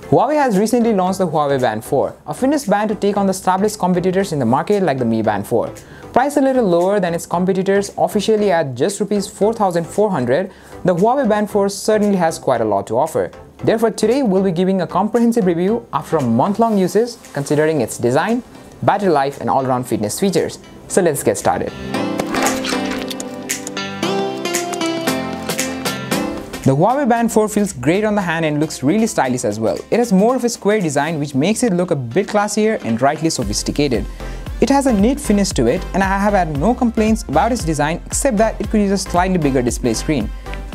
Huawei has recently launched the Huawei Band 4, a fitness band to take on the established competitors in the market like the Mi Band 4. Priced a little lower than its competitors, officially at just Rs 4,400, the Huawei Band 4 certainly has quite a lot to offer. Therefore, today we'll be giving a comprehensive review after a month-long uses, considering its design, battery life and all-around fitness features. So let's get started. The Huawei Band 4 feels great on the hand and looks really stylish as well. It has more of a square design which makes it look a bit classier and rightly sophisticated. It has a neat finish to it and I have had no complaints about its design except that it could use a slightly bigger display screen.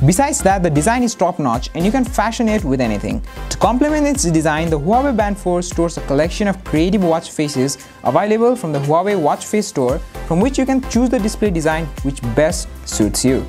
Besides that, the design is top-notch and you can fashion it with anything. To complement its design, the Huawei Band 4 stores a collection of creative watch faces available from the Huawei Watch Face store, from which you can choose the display design which best suits you.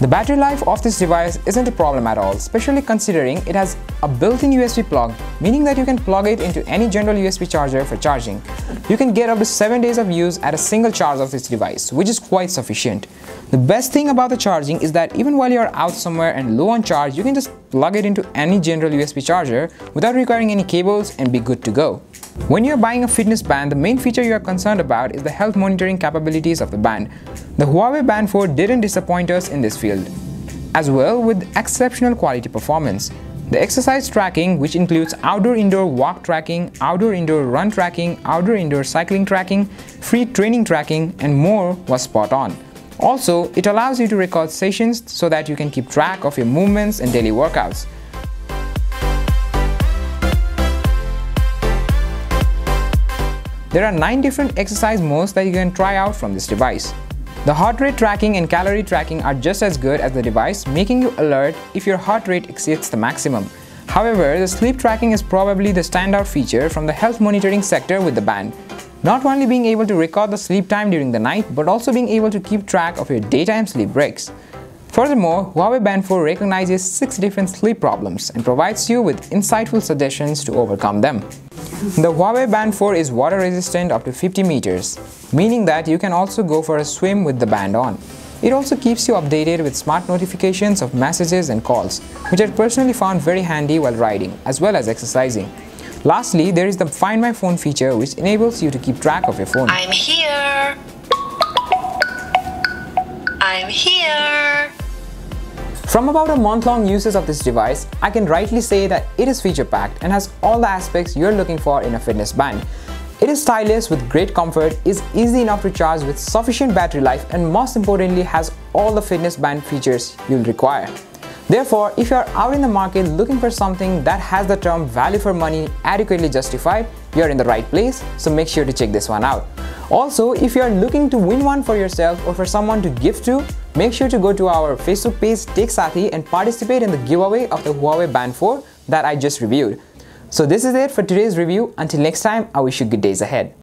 The battery life of this device isn't a problem at all, especially considering it has a built-in USB plug, meaning that you can plug it into any general USB charger for charging. You can get up to 7 days of use at a single charge of this device, which is quite sufficient. The best thing about the charging is that even while you're out somewhere and low on charge, you can just plug it into any general USB charger without requiring any cables and be good to go. When you're buying a fitness band, the main feature you are concerned about is the health monitoring capabilities of the band. The Huawei Band 4 didn't disappoint us in this field, as well with exceptional quality performance. The exercise tracking, which includes outdoor-indoor walk tracking, outdoor-indoor run tracking, outdoor-indoor cycling tracking, free training tracking, and more, was spot on. Also, it allows you to record sessions so that you can keep track of your movements and daily workouts. There are 9 different exercise modes that you can try out from this device. The heart rate tracking and calorie tracking are just as good as the device, making you alert if your heart rate exceeds the maximum. However, the sleep tracking is probably the standout feature from the health monitoring sector with the band. Not only being able to record the sleep time during the night, but also being able to keep track of your daytime sleep breaks. Furthermore, Huawei Band 4 recognizes 6 different sleep problems and provides you with insightful suggestions to overcome them. The Huawei Band 4 is water resistant up to 50 meters, meaning that you can also go for a swim with the band on. It also keeps you updated with smart notifications of messages and calls, which I personally found very handy while riding as well as exercising. Lastly, there is the Find My Phone feature, which enables you to keep track of your phone. I'm here. I'm here. From about a month-long uses of this device, I can rightly say that it is feature-packed and has all the aspects you're looking for in a fitness band. It is stylish with great comfort, is easy enough to charge with sufficient battery life, and most importantly has all the fitness band features you'll require. Therefore, if you are out in the market looking for something that has the term value for money adequately justified, you're in the right place, so make sure to check this one out. Also, if you are looking to win one for yourself or for someone to gift to, make sure to go to our Facebook page Tech Sathi and participate in the giveaway of the Huawei Band 4 that I just reviewed. So this is it for today's review. Until next time, I wish you good days ahead.